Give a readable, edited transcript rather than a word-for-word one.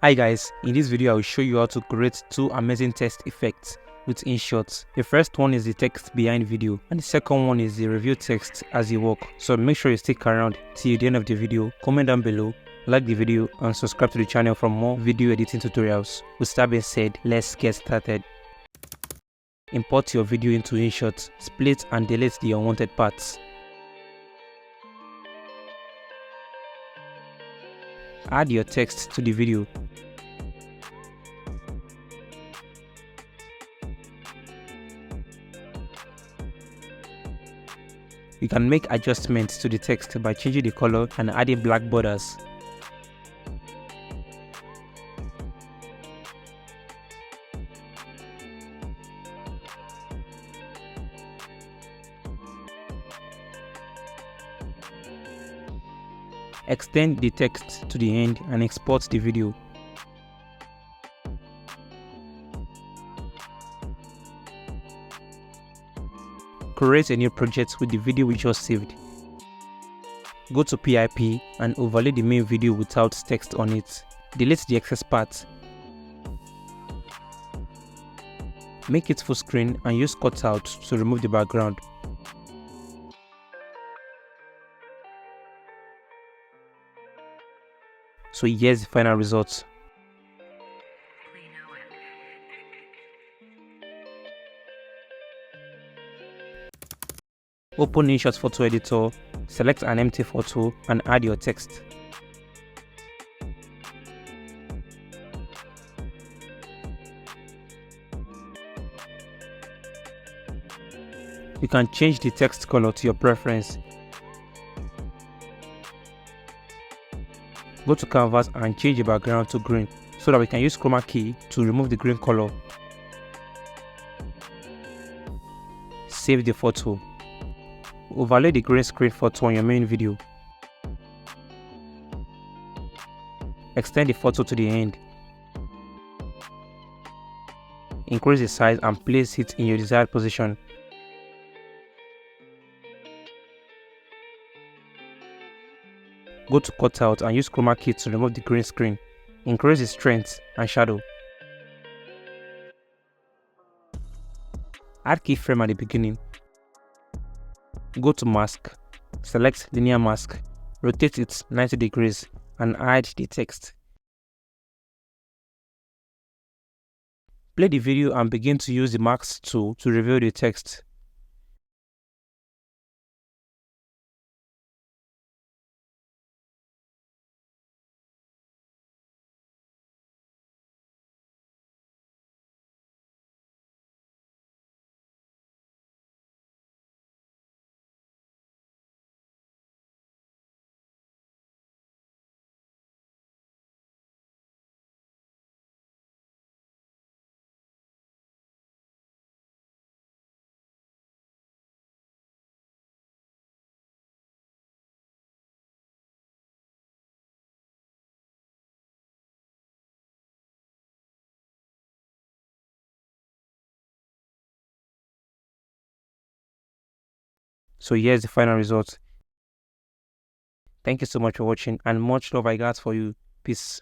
Hi guys, in this video I will show you how to create two amazing text effects with InShot. The first one is the text behind video and the second one is the review text as you walk. So make sure you stick around till the end of the video, comment down below, like the video and subscribe to the channel for more video editing tutorials. With that being said, let's get started. Import your video into InShot, split and delete the unwanted parts. Add your text to the video. You can make adjustments to the text by changing the color and adding black borders. Extend the text to the end and export the video. Create a new project with the video we just saved. Go to PIP and overlay the main video without text on it. Delete the excess parts. Make it full screen and use cutout to remove the background. So here's the final result. Open InShot photo editor, select an empty photo and add your text. You can change the text color to your preference. Go to canvas and change the background to green so that we can use chroma key to remove the green color. Save the photo. Overlay the green screen photo on your main video. Extend the photo to the end. Increase the size and place it in your desired position. Go to cutout and use chroma key to remove the green screen. Increase the strength and shadow. Add keyframe at the beginning. Go to mask, select linear mask, rotate it 90 degrees and add the text. Play the video and begin to use the mask tool to reveal the text. So here's the final result. Thank you so much for watching and much love I got for you. Peace.